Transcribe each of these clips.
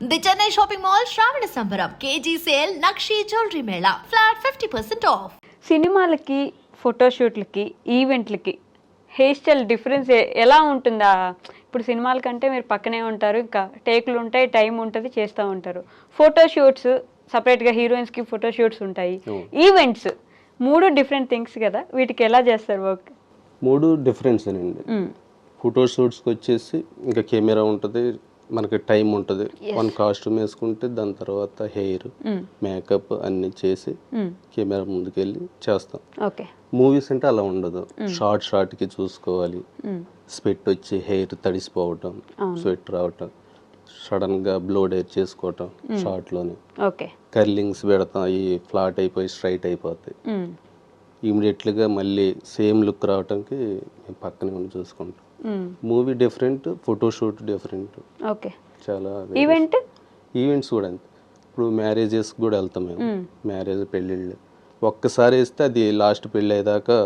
The Chennai shopping mall శ్రావణ సంబరం KG sale nakshi jewellery Mela flat 50% of. సినిమాలకి ఫోటోషూట్లకి ఈవెంట్లకి hair style difference ఎలా ఉంటుందా? ఇప్పుడు సినిమాల కంటే మీరు పక్కనే ఉంటారు, ఇంకా టేకులు ఉంటాయి, టైం ఉంటుంది, చేస్తూ ఉంటారు. ఫోటోషూట్స్ సపరేట్గా హీరోయిన్స్కి ఫోటోషూట్స్ ఉంటాయి, ఈవెంట్స్ మూడు డిఫరెంట్ థింగ్స్ కదా, వీటికి ఎలా చేస్తారు వర్క్? మూడు డిఫరెన్స్ అండి. ఫోటోషూట్స్కి వచ్చేసి ఇంకా కెమెరా ఉంటుంది, మనకి టైం ఉంటుంది, మన కాస్ట్యూమ్ వేసుకుంటే దాని తర్వాత హెయిర్ మేకప్ అన్ని చేసి కెమెరా ముందుకెళ్ళి చేస్తాం. ఓకే. మూవీస్ అంటే అలా ఉండదు, షార్ట్కి చూసుకోవాలి, స్వెట్ వచ్చి హెయిర్ తడిసిపోవటం, స్వెట్ రావటం, సడన్ గా బ్లోడ్ ఎయిర్ చేసుకోవటం షార్ట్లోనే. ఓకే. కర్లింగ్స్ పెడతాం, అవి ఫ్లాట్ అయిపోయి స్ట్రైట్ అయిపోతాయి. ఇమీడియట్లీగా మళ్ళీ సేమ్ లుక్ రావడానికి మేము పక్కనే ఉండి చూసుకుంటాం. Movie different, photoshoot different. Okay. చాలా ఈవెంట్స్ కూడా అంతే. ఇప్పుడు మ్యారేజెస్ కూడా వెళ్తాం మేము. మ్యారేజ్ పెళ్ళిళ్ళు ఒక్కసారి వేస్తే అది లాస్ట్ పెళ్ళి అయ్యేదాకా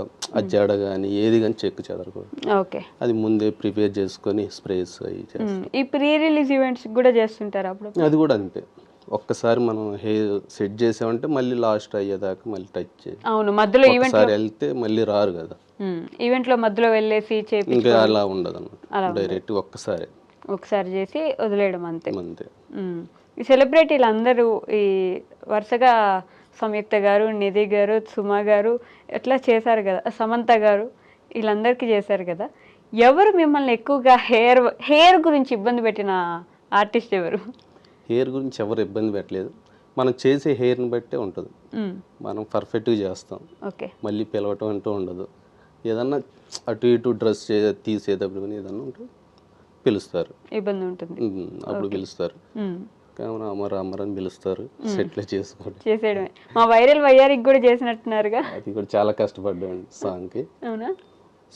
అజ్జాడ కానీ ఏది కానీ చెక్ చెదరకూడదు. ఓకే. అది ముందే ప్రిపేర్ చేసుకొని స్ప్రేస్ అవి చేస్తాం. ఈ ప్రీ రిలీజ్ ఈవెంట్స్ కూడా చేస్తుంటారు అప్పుడు? అది కూడా అంతే. ఒక్కసారి మనం హెయిర్ సెట్ చేసామంటే మళ్ళీ లాస్ట్ అయ్యేదాకా మళ్ళీ టచ్ చేయాలి. అవును, మధ్యలో ఈవెంట్ వెళ్తే మళ్ళీ రారు కదా. ఈవెంట్ లో మధ్యలో వెళ్ళేసి ఇంకా అలా ఉండదు అన్నమాట, డైరెక్ట్ ఒకసారి చేసి వదిలేయడం అంతే. ఈ సెలబ్రిటీలు అందరూ ఈ వరుసగా సంయుక్త గారు, నిధి గారు, సుమా గారు ఎట్లా చేశారు కదా, సమంత గారు, వీళ్ళందరికీ చేశారు కదా. ఎవరు మిమ్మల్ని ఎక్కువగా హెయిర్ గురించి ఇబ్బంది పెట్టిన ఆర్టిస్ట్ ఎవరు? హెయిర్ గురించి ఎవరు ఇబ్బంది పెట్టలేదు, మనం చేసే హెయిర్ని బట్టే ఉంటుంది. మనం పర్ఫెక్ట్గా చేస్తాం, మళ్ళీ పిలవటం అంటూ ఉండదు. ఏదన్నా అటు ఇటు డ్రెస్ తీసేటప్పుడు కానీ ఏదన్నా ఉంటే పిలుస్తారు, ఇబ్బంది ఉంటుంది అప్పుడు పిలుస్తారు. కెమెరా అమర్ అని పిలుస్తారు, సెట్లో చేసుకోవడం చేసేయడమే. మా వైరల్ వయ్యారికి కూడా చేసినట్టున్నారుగా, అది కూడా చాలా కష్టపడ్డామండి సాంగ్కి. అవునా?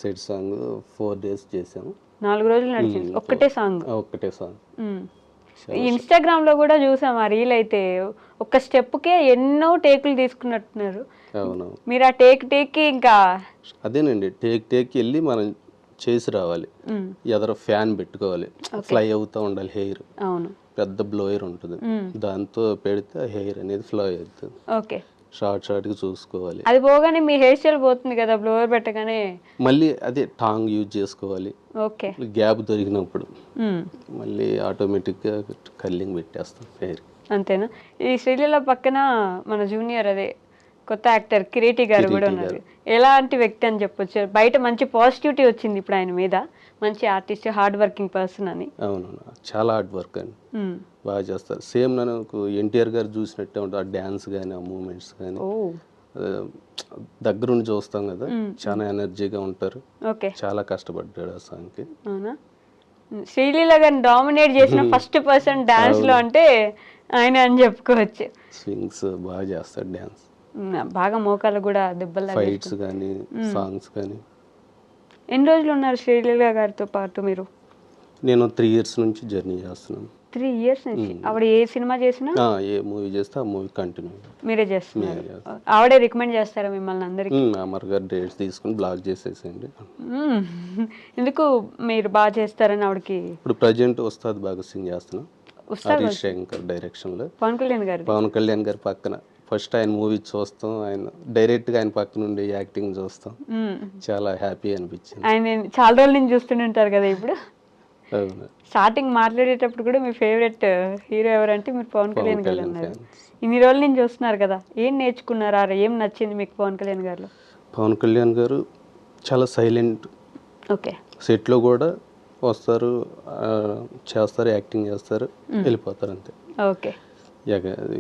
సెట్ సాంగ్ 4 days చేసాము, 4 రోజులు నడిచింది ఒక్కటే సాంగ్. ఇన్స్టాగ్రామ్ లో కూడా చూసాం ఆ రీల్ అయితే, ఒక్క స్టెప్కే ఎన్నో టేకులు తీసుకున్నట్టున్నారు. మీరు ఆ టేక్ ఇంకా అదేనండి, టేక్ వెళ్ళి మనం చేసి రావాలి. ఎదర ఫ్యాన్ పెట్టుకోవాలి, ఫ్లై అవుతూ ఉండాలి హెయిర్. అవును, పెద్ద బ్లోయర్ ఉంటుంది, దాంతో పెడితే హెయిర్ అనేది ఫ్లో అవుతుంది. ఓకే. షార్ట్కి చూసుకోవాలి. అది పోగానే మీ హెయిర్ స్టైల్ పోతుంది కదా, బ్లోవర్ పెట్టగానే. మళ్ళీ అదే టాంగ్ యూజ్ చేసుకోవాలి. ఓకే. గ్యాప్ దొరికినప్పుడు మళ్ళీ ఆటోమేటిక్గా కర్లింగ్ పెట్టేస్తాం హెయిర్. అంతేనా? ఈ శ్రీలీల పక్కన మన జూనియర్, అదే కొత్త యాక్టర్ కిరీటి గారు కూడా ఉన్నారు. ఎలాంటి వ్యక్తి అని చెప్పొచ్చు? బయట మంచి పాజిటివిటీ వచ్చింది ఇప్పుడు ఆయన మీద, మంచి ఆర్టిస్ట్, హార్డ్ వర్కింగ్ పర్సన్ అని. అవును, చాలా హార్డ్ వర్క్ అండి, బాగా చేస్తారు. సేమ్ నాకు ఎన్టీఆర్ గారు చూసినట్టే ఉంటుంది, ఆ డ్యాన్స్ కానీ ఆ మూమెంట్స్ కానీ దగ్గరుండి చూస్తాం కదా, చాలా ఎనర్జీగా ఉంటారు. చాలా కష్టపడ్డాడు ఆ సాంగ్కి. అవునా? శ్రీలీల గారిని డామినేట్ చేసిన ఫస్ట్ పర్సన్ డాన్స్ లో అంటే ఆయన అని చెప్పుకోవచ్చు. స్వింగ్స్ బాగా చేస్తాడు, డాన్స్ బాగా, మోకాలు కూడా దెబ్బలు, ఫైట్స్ కానీ సాంగ్స్ కానీ. ఎన్ని రోజులు ఉన్నారు శ్రీలీల గారితో పాటు మీరు? నేను 3 years నుంచి జర్నీ చేస్తున్నాను. 3 years నుంచి? ఆవిడ ఏ సినిమా చేసినా, ఏ మూవీ చేస్తే ఆ మూవీ కంటిన్యూ మీరే చేస్తున్నారు? ఆవిడే రికమెండ్ చేస్తారా మిమ్మల్ని అందరికి? అమర్ గారు డేట్స్ తీసుకుని బ్లాక్ చేసేసేయండి. ఎందుకు మీరు బాగా చేస్తారని ఆవిడకి? ఇప్పుడు ప్రజెంట్ ఉస్తాద్ భగత్ సింగ్ చేస్తున్నాం, హరీష్ శంకర్ డైరెక్షన్ లో. పవన్ కళ్యాణ్ గారి పక్కన ఫస్ట్ ఆయన మూవీ చూస్తాం, ఆయన డైరెక్ట్ గా ఆయన పక్కన ఉండి యాక్టింగ్ చూస్తాం, చాలా హ్యాపీ అనిపించింది. ఆయన చాలా రోజుల నుంచి చూస్తుంటారు కదా ఇప్పుడు. స్టార్టింగ్ మాట్లాడేటప్పుడు కూడా మీ ఫేవరెట్ హీరో ఎవరంటే మీరు పవన్ కళ్యాణ్ గారు అన్నారు. ఇన్ని రోజుల నుంచి చూస్తున్నారు కదా, ఏం నేర్చుకున్నారా, ఏం నచ్చింది మీకు పవన్ కళ్యాణ్ గారు? పవన్ కళ్యాణ్ గారు చాలా సైలెంట్. ఓకే. సెట్ లో కూడా వస్తారు, చేస్తారు, యాక్టింగ్ చేస్తారు, వెళ్ళిపోతారు అంతే. ఓకే.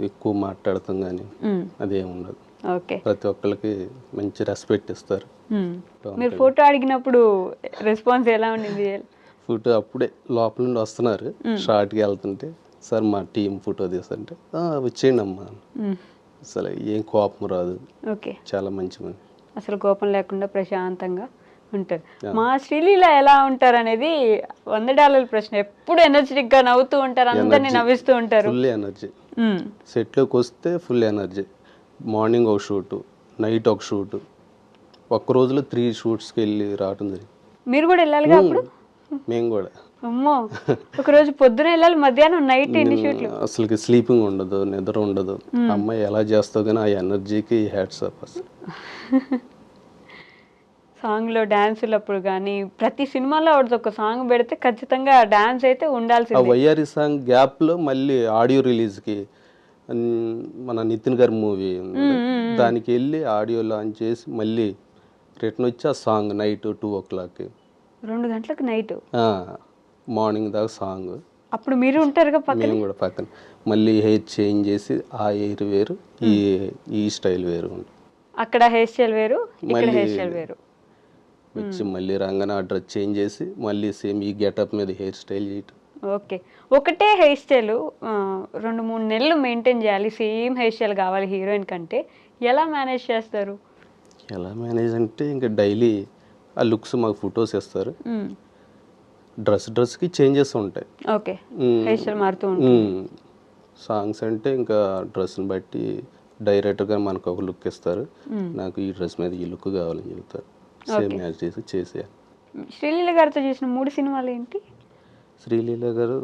ఎక్కువ మాట్లాడతాం కానీ అదేం ఉండదు. ఓకే. ప్రతి ఒక్కరికి మంచి రెస్పెక్ట్ ఇస్తారు. మీరు ఫోటో అడిగినప్పుడు రెస్పాన్స్ ఎలా ఉండింది? ఫోటో అప్పుడే లోపల నుండి వస్తున్నారు, షార్ట్కి వెళ్తుంటే సార్ మా టీం ఫోటో తీస్తుంటే వచ్చేయండి అమ్మా, అసలు ఏం కోపం రాదు. ఓకే. చాలా మంచి మంది, అసలు కోపం లేకుండా ప్రశాంతంగా ఉంటారు. మా శ్రీలీల ఎలా ఉంటారు అనేది $100 ప్రశ్న. ఎప్పుడు ఎనర్జెటిక్ గా నవ్వుతూ ఉంటారు, అందరినీ నవ్విస్తూ ఉంటారు. Full energy. సెట్లోకి వస్తే ఫుల్ ఎనర్జీ. మార్నింగ్ ఒక షూట్, నైట్ ఒక షూట్, ఒక్క రోజులో 3 shootsకి వెళ్ళి రావటం జరిగింది. మీరు కూడా వెళ్ళాలిగా అప్పుడు? మేము కూడా అమ్మో, ఒకరోజు పొద్దున వెళ్ళాలి, మధ్యాహ్నం నైట్ ఎన్ని షూట్లు? అసలుకి స్లీపింగ్ ఉండదు, నిద్ర ఉండదు. అమ్మాయి ఎలా చేస్తావు కానీ ఆ ఎనర్జీకి హ్యాట్స్ ఆఫ్ అసలు. సాంగ్లో డ్యాన్సులప్పుడు కానీ ప్రతి సినిమాలో ఆవిడది ఒక సాంగ్ పెడితే ఖచ్చితంగా డ్యాన్స్ అయితే ఆ ఉండాల్సిందే. వయ్యారి సాంగ్ గ్యాప్లో మళ్ళీ ఆడియో రిలీజ్కి మన నితిన్ గారి మూవీ దానికి వెళ్ళి ఆడియో లాంచ్ చేసి మళ్ళీ రిటర్న్ వచ్చి ఆ సాంగ్ నైట్ 2 o'clock 2 గంటలకు నైట్, మార్నింగ్ దాకా సాంగ్. అప్పుడు మీరు ఉంటారుగా పక్కన? మేము కూడా పక్కన. మళ్ళీ హెయిర్ చేంజ్ చేసి ఆ హెయిర్ వేరు, ఈ స్టైల్ వేరు ఉంటుంది. అక్కడ హెయిర్ స్టైల్ వేరు, ఇక్కడ హెయిర్ స్టైల్ వేరు. వచ్చి మళ్ళీ రంగన ఆ డ్రెస్ చేంజ్ చేసి మళ్ళీ సేమ్ ఈ గెటప్ మీద హెయిర్ స్టైల్ చేయటం. ఓకే, ఒకటే హెయిర్ స్టైల్ 2-3 నెలలు మెయింటైన్ చేయాలి, సేమ్ హెయిర్ స్టైల్ కావాలి హీరోయిన్ కంటే, ఎలా మేనేజ్ చేస్తారు? ఎలా మేనేజ్ అంటే ఇంకా డైలీ ఆ లుక్స్ మాకు ఫొటోస్ ఇస్తారు, డ్రెస్కి చేంజెస్ ఉంటాయి. ఓకే, హెయిర్ స్టైల్ మారుతూ ఉంటుంది. సాంగ్స్ అంటే ఇంకా డ్రెస్ని బట్టి డైరెక్టర్గా మనకు ఒక లుక్ ఇస్తారు, నాకు ఈ డ్రెస్ మీద ఈ లుక్ కావాలని చెప్తారు, సేమ్ యాజ్ చేసేయాలి. శ్రీలీల గారితో చేసిన 3 సినిమాలు ఏంటి? శ్రీలీల గారు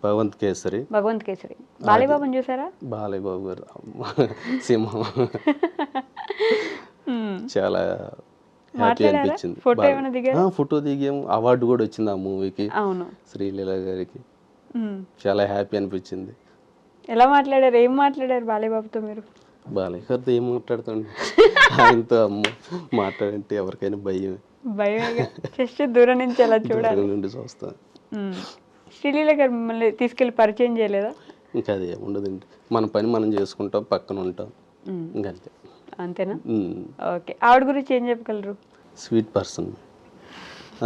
భగవంత్ కేసరి. భగవంత్ కేసరి. బాలయ్యబాబుని చూసారా? బాలయ్యబాబు గారు సింహం చాలా హ్యాపీ అనిపించింది. ఫోటో దిగాము, అవార్డు కూడా వచ్చింది ఆ మూవీకి. అవును, శ్రీలీల గారికి చాలా హ్యాపీ అనిపించింది. ఎలా మాట్లాడారు, ఏం మాట్లాడారు బాలయ్యబాబుతో మీరు? బాలయ్య గారితో ఏం మాట్లాడుతాండి, ఆయనతో మాట్లాడంటే ఎవరికైనా భయం. భయమేగా, జస్ట్ దూరం నుంచి అలా చూడాలి నుండి చూస్తాను. శ్రీలీల గారు మిమ్మల్ని తీసుకెళ్ళి పరిచయం చేయలేదా? ఇంకా అది ఉండదండి, మన పని మనం చేసుకుంటాం, పక్కన ఉంటాం, ఇంకంతే. అంతేనా? ఓకే, ఆవిడ గురించి ఏం చెప్పగలరు? స్వీట్ పర్సన్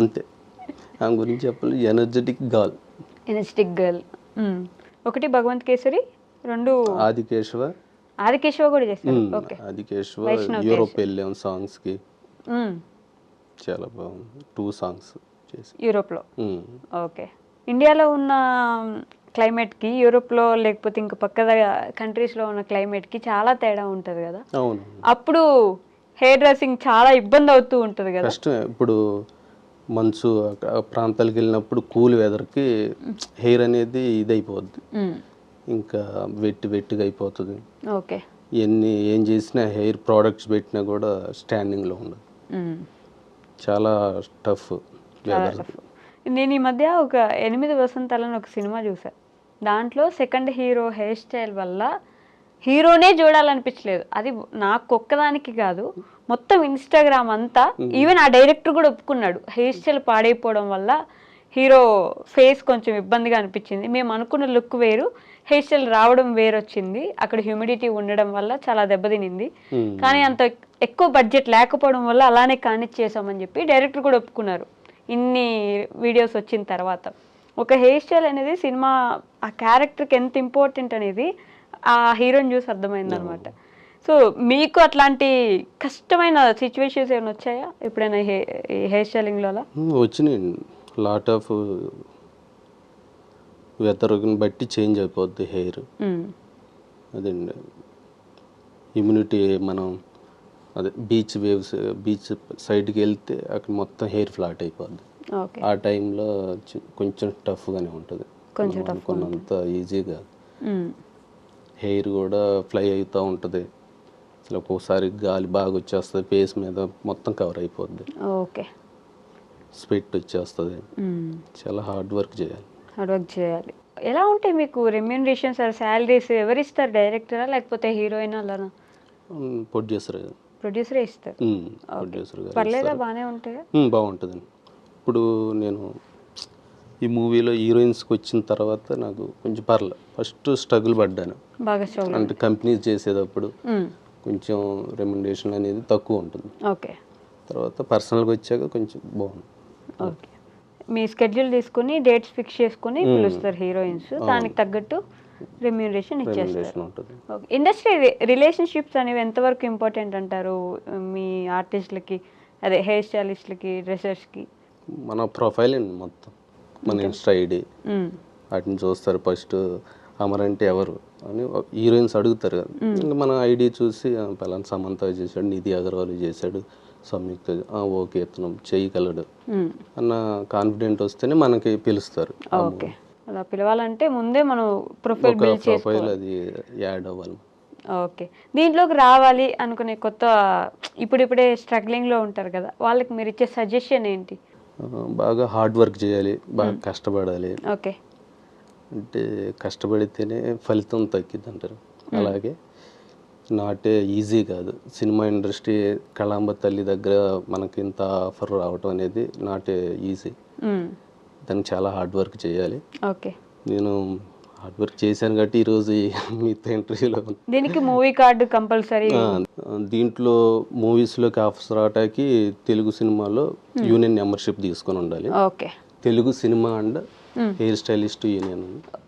అంతే, ఆమె గురించి చెప్పాలి. Energetic girl. ఒకటి భగవంత్ కేసరి, 2 ఆదికేశవ కూడా చేస్తారు. ఓకే, ఆదికేశవ యూరోప్ వెళ్ళాం సాంగ్స్కి, చాలా బాగుంది. 2 songs చేసి యూరోప్లో. ఓకే, ఇండియాలో ఉన్న క్లైమేట్కి యూరోప్లో లేకపోతే ఇంకా పక్క కంట్రీస్లో ఉన్న క్లైమేట్కి చాలా తేడా ఉంటుంది కదా. అవును, అప్పుడు హెయిర్ డ్రెస్సింగ్ చాలా ఇబ్బంది అవుతూ ఉంటుంది కదా. కష్టం. ఇప్పుడు మంచు ప్రాంతాలకు వెళ్ళినప్పుడు కూల్ వెదర్కి హెయిర్ అనేది ఇదైపోద్ది, ఇంకా వెట్టిగా అయిపోతుంది. ఓకే, ఏం చేసినా హెయిర్ ప్రోడక్ట్స్ పెట్టినా కూడా స్టాండింగ్లో ఉండదు, చాలా టఫ్ వెదర్. నేను ఈ మధ్య ఒక 8 వసంతాలని ఒక సినిమా చూసా, దాంట్లో సెకండ్ హీరో హెయిర్ స్టైల్ వల్ల హీరోనే చూడాలనిపించలేదు. అది నాకు ఒక్కదానికి కాదు, మొత్తం ఇన్స్టాగ్రామ్ అంతా, ఈవెన్ ఆ డైరెక్టర్ కూడా ఒప్పుకున్నాడు, హెయిర్ స్టైల్ పాడైపోవడం వల్ల హీరో ఫేస్ కొంచెం ఇబ్బందిగా అనిపించింది. మేము అనుకున్న లుక్ వేరు, హెయిర్ స్టైల్ రావడం వేరు వచ్చింది, అక్కడ హ్యూమిడిటీ ఉండడం వల్ల చాలా దెబ్బతినింది. కానీ అంత ఎక్కువ బడ్జెట్ లేకపోవడం వల్ల అలానే కానిచ్చేసామని చెప్పి డైరెక్టర్ కూడా ఒప్పుకున్నారు. ఇన్ని వీడియోస్ వచ్చిన తర్వాత ఒక హెయిర్ స్టైల్ అనేది సినిమా ఆ క్యారెక్టర్కి ఎంత ఇంపార్టెంట్ అనేది ఆ హీరోని చూసి అర్థమైంది అనమాట. సో మీకు అట్లాంటి కష్టమైన సిచ్యువేషన్స్ ఏమైనా వచ్చాయా ఎప్పుడైనా హెయిర్ స్టైలింగ్లో? అలా వచ్చినాయి, లాట్ ఆఫ్ వెదర్ని బట్టి చేంజ్ అయిపోద్ది హెయిర్. అదండి, ఇమ్యూనిటీ మనం అదే బీచ్ సైడ్కి వెళ్తే అక్కడ మొత్తం హెయిర్ ఫ్లాట్ అయిపోద్ది. ఆ టైంలో కొంచెం టఫ్గానే ఉంటుంది, అనుకున్నంత ఈజీగా. హెయిర్ కూడా ఫ్లై అవుతూ ఉంటుంది, అసలు ఒక్కోసారి గాలి బాగా వచ్చేస్తుంది, ఫేస్ మీద మొత్తం కవర్ అయిపోద్ది. ఓకే, స్వెట్ వచ్చేస్తుంది, చాలా హార్డ్ వర్క్ చేయాలి. ఎలా ఉంటాయి మీకు రెమ్యూనరేషన్స్, శాలరీస్ ఎవరిస్తారు? డైరెక్టరా లేకపోతే హీరోయిన్ అలానా? ప్రొడ్యూసరే ఇస్తారు. పర్లేదా, బాగానే ఉంటాయా? బాగుంటుందండి. ఇప్పుడు నేను ఈ మూవీలో హీరోయిన్స్కి వచ్చిన తర్వాత నాకు కొంచెం పర్లేదు, ఫస్ట్ స్ట్రగుల్ పడ్డాను బాగా, అంటే కంపెనీస్ చేసేటప్పుడు కొంచెం రెమ్యునరేషన్ అనేది తక్కువ ఉంటుంది. ఓకే, తర్వాత పర్సనల్గా వచ్చాక కొంచెం బాగుంది. ఓకే, మీ స్కెడ్యూల్ తీసుకుని డేట్స్ ఫిక్స్ చేసుకుని పిలుస్తారు హీరోయిన్స్, దానికి తగ్గట్టు రెమ్యూనరేషన్ ఇచ్చేస్తారు. ఇండస్ట్రీ రిలేషన్షిప్స్ అనేవి ఎంతవరకు ఇంపార్టెంట్ అంటారు మీ ఆర్టిస్టులకి, అదే హెయిర్ స్టైలిస్ట్లకి, డ్రెస్సర్స్కి? మన ప్రొఫైల్ అండి మొత్తం, మన ఇన్స్టా ఐడి వాటిని చూస్తారు. ఫస్ట్ అమర్ అంటే ఎవరు అని హీరోయిన్స్ అడుగుతారు కదా, ఇంకా మన ఐడి చూసి పలానా సమంత చేశాడు, నిధి అగర్వాల్ చేశాడు, సంయుక్త ఓకే ఇతను చేయగలడు అన్న కాన్ఫిడెంట్ వస్తేనే మనకి పిలుస్తారు. ఓకే, అలా పిలవాలంటే ముందే మనం ప్రొఫైల్ ఒక బిల్డ్ ప్రొఫైల్ చేసుకోవాలి. అది యాడ్ అవ్వాలి. ఓకే, దీంట్లోకి రావాలి అనుకునే కొత్త ఇప్పుడిప్పుడే స్ట్రగ్లింగ్లో ఉంటారు కదా, వాళ్ళకి మీరు ఇచ్చే సజెషన్ ఏంటి? బాగా హార్డ్ వర్క్ చేయాలి, బాగా కష్టపడాలి. ఓకే, అంటే కష్టపడితేనే ఫలితం తగ్గిద్ది అంటారు. అలాగే నాటే ఈజీ కాదు. సినిమా ఇండస్ట్రీ కళాంబ తల్లి దగ్గర మనకి ఇంత ఆఫర్ రావటం అనేది నాటే ఈజీ. దానికి చాలా హార్డ్ వర్క్ చేయాలి. ఓకే, నేను హార్డ్ వర్క్ చేశాను కాబట్టి ఈరోజు మీతో ఇంటర్వ్యూలో దీనికి మూవీ కార్డు కంపల్సరీ. దీంట్లో మూవీస్లోకి ఆఫర్స్ రావటానికి తెలుగు సినిమాలో యూనియన్ మెంబర్షిప్ తీసుకొని ఉండాలి. Okay, Telugu cinema and hair stylist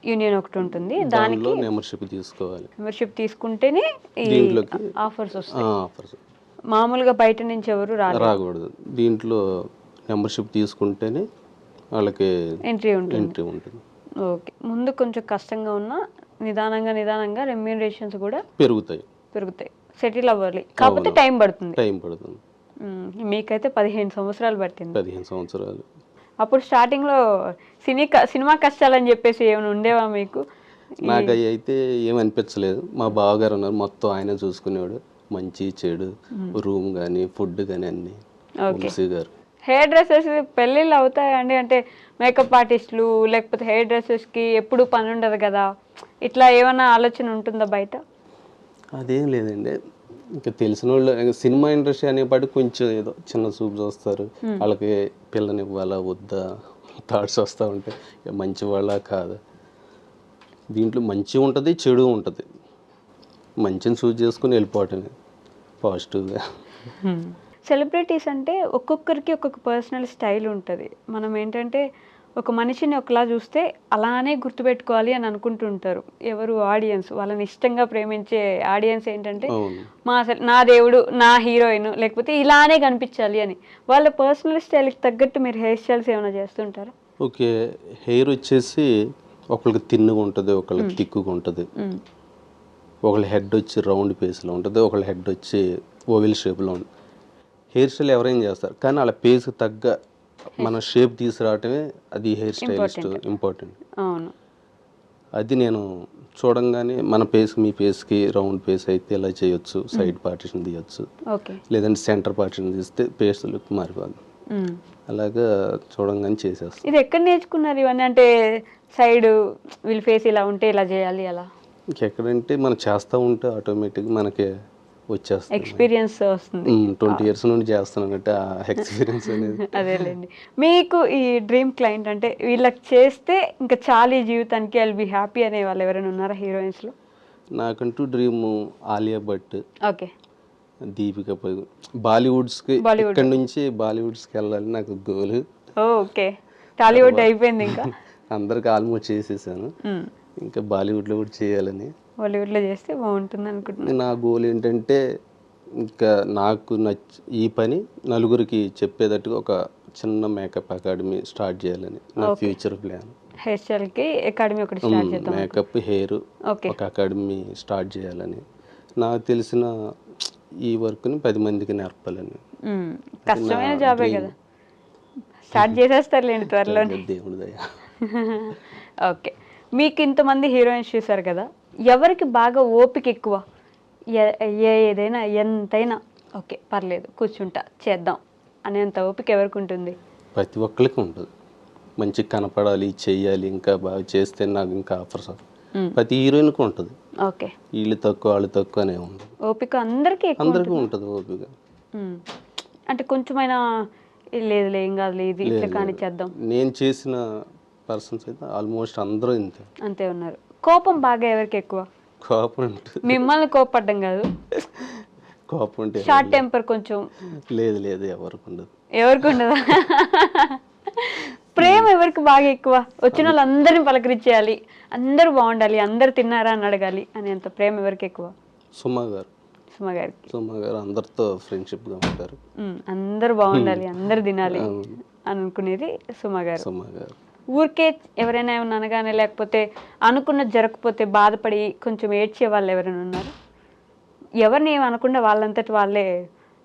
union ఒకటి ఉంటుంది, దానిలో మెంబర్షిప్ తీసుకోవాలి. మెంబర్షిప్ తీసుకుంటేనే ఈ దీంట్లోకి ఆఫర్స్ వస్తాయి. ఆఫర్స్ మామూలుగా బయట నుంచి ఎవరు రాకూడదు. దీంట్లో మెంబర్షిప్ తీసుకుంటేనే వాళ్ళకి ఎంట్రీ ఉంటుంది. ఉంటుంది. ఓకే, ముందు కొంచెం కష్టంగా ఉన్న నిదానంగా రెమ్యూనరేషన్స్ కూడా పెరుగుతాయి. సెటిల్ అవ్వాలి, కాకపోతే టైం పడుతుంది. మీకైతే 15 సంవత్సరాలు పట్టింది. 15 సంవత్సరాలు. అప్పుడు స్టార్టింగ్లో సినిమా కష్టాలని చెప్పేసి ఏమైనా ఉండేవా మీకు? నాకు అవి అయితే ఏమనిపించలేదు. మా బావగారు ఉన్నారు, మొత్తం ఆయన చూసుకునేవాడు. మంచి చెడు రూమ్ కానీ ఫుడ్ కానీ అన్నీ. వంశీ గారు. హెయిర్ డ్రెస్సెస్ పెళ్ళిళ్ళు అవుతాయండి? అంటే మేకప్ ఆర్టిస్టులు లేకపోతే హెయిర్ డ్రెస్సెస్కి ఎప్పుడు పని ఉండదు కదా, ఇట్లా ఏమైనా ఆలోచన ఉంటుందా బయట? అదేం లేదండి. ఇంకా తెలిసిన వాళ్ళు సినిమా ఇండస్ట్రీ అనేపాటి కొంచెం ఏదో చిన్న చూపు చూస్తారు. వాళ్ళకి పిల్లని ఇవ్వాలా వద్దా థాట్స్ వస్తూ ఉంటాయి. మంచి వాళ్ళ కాదు. దీంట్లో మంచి ఉంటుంది, చెడు ఉంటుంది. మంచిని చూస్ చేసుకుని వెళ్ళిపోవటమే పాజిటివ్గా. సెలబ్రిటీస్ అంటే ఒక్కొక్కరికి ఒక్కొక్క పర్సనల్ స్టైల్ ఉంటుంది. మనం ఏంటంటే ఒక మనిషిని ఒకలా చూస్తే అలానే గుర్తుపెట్టుకోవాలి అని అనుకుంటుంటారు ఎవరు ఆడియన్స్. వాళ్ళని ఇష్టంగా ప్రేమించే ఆడియన్స్ ఏంటంటే నా దేవుడు, నా హీరోయిన్, లేకపోతే ఇలానే కనిపించాలి అని. వాళ్ళ పర్సనల్ స్టైల్కి తగ్గట్టు మీరు హెయిర్ స్టైల్స్ ఏమైనా చేస్తుంటారా? ఓకే, హెయిర్ వచ్చేసి ఒకళ్ళకి తిన్నుగా ఉంటుంది, ఒకళ్ళకి తిక్కుగా ఉంటుంది. ఒకళ్ళ హెడ్ వచ్చి రౌండ్ ఫేస్లో ఉంటుంది, ఒకళ్ళ హెడ్ వచ్చి ఓవెల్ షేప్లో ఉంటుంది. హెయిర్ స్టైల్ ఎవరైనా చేస్తారు, కానీ వాళ్ళ ఫేస్కి తగ్గ మన షేప్ తీసుకురావటమే అది హెయిర్ స్టైలిస్ట్ ఇంపార్టెంట్. అవును, అది నేను చూడంగానే మన ఫేస్ మీ ఫేస్కి రౌండ్ ఫేస్ అయితే ఇలా చేయొచ్చు, సైడ్ పార్టిషన్ తీయొచ్చు, లేదంటే సెంటర్ పార్టిషన్ తీస్తే ఫేస్ లుక్ మారిపోదు. అలాగా చూడంగానే చేసేస్తాం. ఇది ఎక్కడ నేర్చుకున్నారు ఇవన్నీ? అంటే సైడ్ వీళ్ళ ఫేస్ ఇలా ఉంటే ఇలా చేయాలి అలా? ఇంకెక్కడంటే మనం చేస్తూ ఉంటే ఆటోమేటిక్గా మనకి వచ్చేస్తుంది, ఎక్స్పీరియన్స్ వస్తుంది. 20 years నుండి చేస్తున్నాం అంటే ఆ ఎక్స్పీరియన్స్ అనేది. అదేలేండి. మీకు ఈ డ్రీమ్ క్లయింట్ అంటే వీళ్ళకి చేస్తే ఇంకా చాలా ఈ జీవితానికి ఐల్ బి హ్యాపీ అనే వాళ్ళు ఎవరైనా ఉన్నారా హీరోయిన్స్లో? నాకంటూ డ్రీమ్ ఆలియా భట్, ఓకే, దీపిక పడుకోన్. బాలీవుడ్స్కి ఇక్కడ నుంచి బాలీవుడ్స్కి వెళ్ళాలి నాకు గోల్. ఓకే, టాలీవుడ్ అయిపోయింది ఇంకా అందరికి ఆల్మోస్ట్ చేసేసాను. ఇంకా బాలీవుడ్లో కూడా చేయాలని, బాలీవుడ్లో చేస్తే బాగుంటుంది అనుకుంటున్నాను. నా గోల్ ఏంటంటే ఇంకా నాకు ఈ పని నలుగురికి చెప్పేటట్టుగా ఒక చిన్న మేకప్ అకాడమీ స్టార్ట్ చేయాలని నా ఫ్యూచర్ ప్లాన్. హెయిర్ స్టైల్కి అకాడమీ ఒకటి స్టార్ట్ చేద్దాం. మేకప్ హెయిర్ ఒక అకాడమీ స్టార్ట్ చేయాలని, నాకు తెలిసిన ఈ వర్క్ని 10 మందికి నేర్పాలని. కష్టమైన జాబే కదా, స్టార్ట్ చేసేస్తారులేండి త్వరలోనే, దేవుడి దయ. ఓకే, మీకు ఇంతమంది హీరోయిన్స్ చూసారు కదా, ఎవరికి బాగా ఓపిక ఎక్కువ? ఏదైనా ఎంతైనా ఓకే పర్లేదు కూర్చుంటా చేద్దాం అనేంత ఓపిక ఎవరికి ఉంటుంది? ప్రతి ఒక్కరికి ఉంటుంది. మంచిగా కనపడాలి, చెయ్యాలి, ఇంకా బాగా చేస్తే నాకు ఇంకా ఆఫర్స్ ప్రతి హీరోయిన్కి ఉంటుంది. ఓకే, వీళ్ళు తక్కువ వాళ్ళు తక్కువ అనే ఉంది. ఓపిక అందరికీ ఉంటుంది ఓపిక. అంటే కొంచెమైనా లేదులే ఏం కాదులే ఇది ఇట్లా కానీ చేద్దాం. నేను చేసిన పర్సన్స్ అయితే ఆల్మోస్ట్ అందరూ అంతే ఉన్నారు. కోపం బాగా ఎవరికి ఎక్కువ? కోపం మిమ్మల్ని కోపడ్డం కాదు, కోపం అంటే షార్ట్ టెంపర్ కొంచెం. లేదు ఎవరికి ఉండదు. ఎవరికి ఉండదా? ప్రేమ ఎవరికి బాగా ఎక్కువ? వచ్చిన వాళ్ళందరినీ పలకరించేయాలి, అందరూ బాగుండాలి, అందరు తిన్నారా అని అడగాలి అనేంత ప్రేమ ఎవరికి ఎక్కువ? సుమా గారికి. అందరితో ఫ్రెండ్షిప్గా ఉంటారు, అందరు బాగుండాలి, అందరు తినాలి అనుకునేది సుమా గారు. ఊరికే ఎవరైనా ఏమన్నా అనగానే లేకపోతే అనుకున్నది జరగకపోతే బాధపడి కొంచెం ఏడ్చే వాళ్ళు ఎవరైనా ఉన్నారు? ఎవరిని ఏమనకుండా వాళ్ళంతటి వాళ్ళే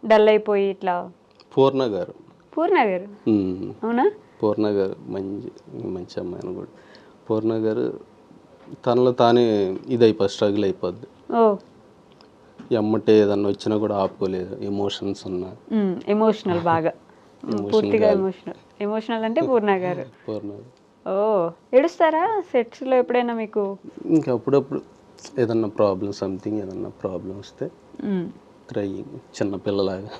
డల్ అయిపోయి ఇట్లా? పూర్ణ గారు. పూర్ణ గారు? అవునా? పూర్ణ గారు మంచి అమ్మాయి కూడా. పూర్ణ గారు తనలో తానే స్ట్రగుల్ అయిపోద్ది. ఓ, ఎమ్మటే ఏదన్నా వచ్చినా కూడా ఆపుకోలేదు. ఎమోషన్స్ ఉన్నా, ఎమోషనల్ బాగా, పూర్తిగా ఎమోషనల్ అంటే పూర్ణ గారు. పూర్ణ. ఓ, ఏడుస్తారా సెట్స్లో ఎప్పుడైనా మీకు? ఇంకా అప్పుడప్పుడు ఏదన్నా ఏదన్నా ప్రాబ్లం వస్తే క్రయింగ్, చిన్న పిల్లలాగా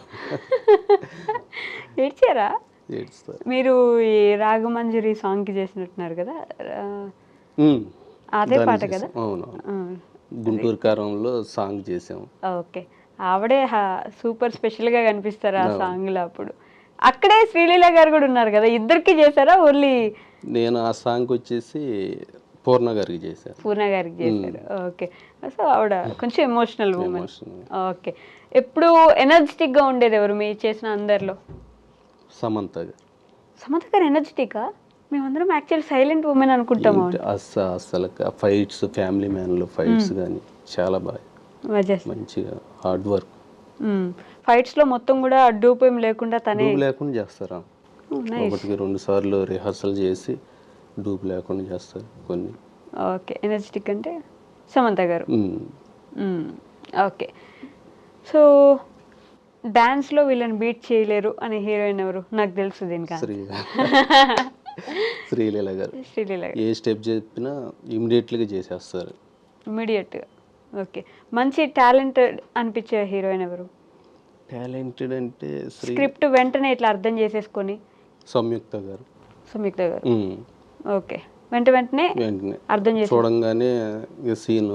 ఏడ్చారా? ఏడుస్తారు. మీరు ఈ రాగమంజరి సాంగ్కి చేసినట్టున్నారు కదా, అదే పాట కదా? అవునవును, గుంటూరు కారంలో సాంగ్ చేసాము. ఓకే, ఆవిడే సూపర్ స్పెషల్గా కనిపిస్తారు ఆ సాంగ్లో. అప్పుడు అక్కడే శ్రీలీల గారు కూడా ఉన్నారు కదా, ఇద్దరికి చేశారా ఓన్లీ? నేను ఆ సాంగ్ వచ్చేసి పూర్ణ గారికి చేశాను. పూర్ణ గారికి చేశారు. ఓకే, సో ఆవిడ కొంచెం ఎమోషనల్ ఉమెన్. ఓకే, ఎప్పుడు ఎనర్జెటిక్గా ఉండేది ఎవరు మీ చేసిన అందరిలో? సమంత గారు. సమంత గారు ఎనర్జెటికా? మేమందరం యాక్చువల్లీ సైలెంట్ ఉమెన్ అనుకుంటాము. అసలు ఫైట్స్, ఫ్యామిలీ మ్యాన్లో ఫైట్స్ కానీ చాలా బాగా, మంచిగా హార్డ్ వర్క్. ఫైట్స్లో మొత్తం కూడా డూపేం లేకుండా తనే లేకుండా చేస్తారా? ఒకటికి 2 సార్లు రిహార్సల్ చేసి డూప్ లేకుండా చేస్తారు కొన్ని. ఓకే, ఎనర్జెటిక్ అంటే సమంత గారు. ఓకే, సో డాన్స్లో వీళ్ళని బీట్ చేయలేరు అనే హీరోయిన్ ఎవరు? నాకు తెలుసు దీనికి. శ్రీలీల గారు. శ్రీలీల గారు ఏ స్టెప్ చెప్పినా ఇమీడియట్లీగా చేసేస్తారు. ఇమీడియట్గా. ఓకే, మంచి టాలెంటెడ్ అనిపించే హీరోయిన్ ఎవరు? టాలెంటెడ్ అంటే స్క్రిప్ట్ వెంటనే ఇట్లా అర్థం చేసేసుకొని. సంయుక్త గారు. సంయుక్త గారు. ఓకే, వెంటనే అర్థం చేసి చూడంగానే సీన్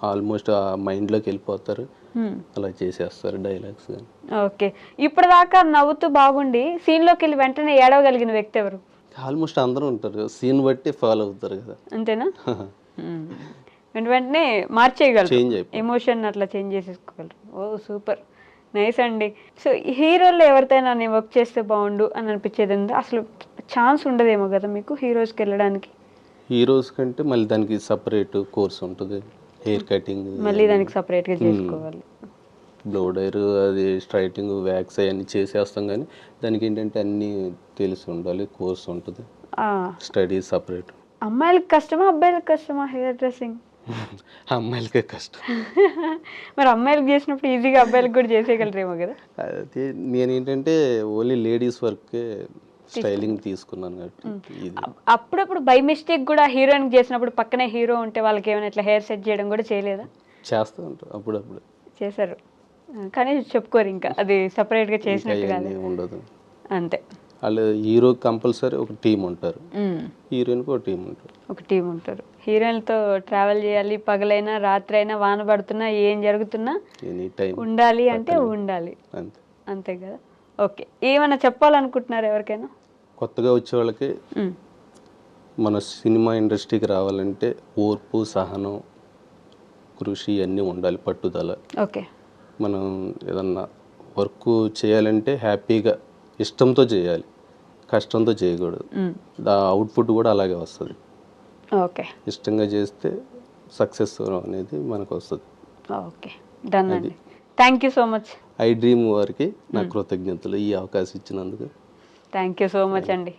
ఆల్మోస్ట్ ఆ మైండ్లోకి వెళ్ళిపోతారు, అలా చేసేస్తారు డైలాగ్స్ కానీ. ఓకే, ఇప్పటిదాకా నవ్వుతూ బాగుండి సీన్లోకి వెళ్ళి వెంటనే ఏడవగలిగిన వ్యక్తి ఎవరు? ఆల్మోస్ట్ అందరూ ఉంటారు, సీన్ బట్టి ఫాలో అవుతారు కదా. అంతేనా? వెంటనే మార్చేయగలరు, ఎమోషన్ అట్లా చేంజ్ చేసేసుకోగలరు. ఓ సూపర్, నైస్ అండి. సో హీరోల్లో ఎవరితోనైనా నేను వర్క్ చేస్తే బాగుండు అని అనిపించేది ఉందా? అసలు ఛాన్స్ ఉండదేమో కదా మీకు హీరోస్కి వెళ్ళడానికి? హీరోస్ కంటే మళ్ళీ దానికి సపరేట్ కోర్స్ ఉంటుంది, హెయిర్ కటింగ్ మళ్ళీ దానికి సపరేట్గా చేసుకోవాలి, బ్లో డైర్, అది స్ట్రైటింగ్, వ్యాక్స్ అవన్నీ చేసేస్తాం. కానీ దానికి ఏంటంటే అన్నీ తెలిసి ఉండాలి, కోర్స్ ఉంటుంది, స్టడీ సపరేట్. అమ్మాయిలకు కష్టమా అబ్బాయిలకు కష్టమా హెయిర్ డ్రెస్సింగ్? అమ్మాయిలకే కష్టం. మరి అమ్మాయిలకు చేసినప్పుడు ఈజీగా అబ్బాయిలకు కూడా చేసేయగలరేమో కదా? అదే నేనేంటంటే ఓన్లీ లేడీస్ వర్కే స్టైలింగ్ తీసుకున్నాను కాబట్టి. అప్పుడప్పుడు బై మిస్టేక్ కూడా హీరోయిన్ చేసినప్పుడు పక్కనే హీరో ఉంటే వాళ్ళకి ఏమైనా ఇట్లా హెయిర్ సెట్ చేయడం కూడా చేయలేదా? చేస్తూ ఉంటారు అప్పుడప్పుడు. చేశారు కానీ చెప్పుకోరు, ఇంకా అది సపరేట్గా చేసినట్టుగా ఉండదు. అంతే, వాళ్ళు హీరో కంపల్సరీ ఒక టీం ఉంటారు, హీరోయిన్కి ఒక టీం ఉంటారు. హీరోయిన్తో ట్రావెల్ చేయాలి, పగలైనా రాత్రి అయినా వాన పడుతున్నా ఏం జరుగుతున్నా ఎనీ టైం ఉండాలి అంటే ఉండాలి, అంతే కదా? ఓకే, ఏమైనా చెప్పాలనుకుంటున్నారు ఎవరికైనా? కొత్తగా వచ్చే వాళ్ళకి మన సినిమా ఇండస్ట్రీకి రావాలంటే ఓర్పు, సహనం, కృషి అన్నీ ఉండాలి, పట్టుదల. ఓకే, మనం ఏదన్నా వర్క్ చేయాలంటే హ్యాపీగా ఇష్టంతో చేయాలి, కష్టంతో చేయకూడదు. అవుట్పుట్ కూడా అలాగే వస్తుంది. ఓకే, ఇష్టంగా చేస్తే సక్సెస్ అనేది మనకు వస్తుంది. ఓకే, డన్ అండి. Thank you so much. I dream వారికి నా కృతజ్ఞతలు, ఈ అవకాశం ఇచ్చినందుకు. థ్యాంక్ యూ సో మచ్ అండి.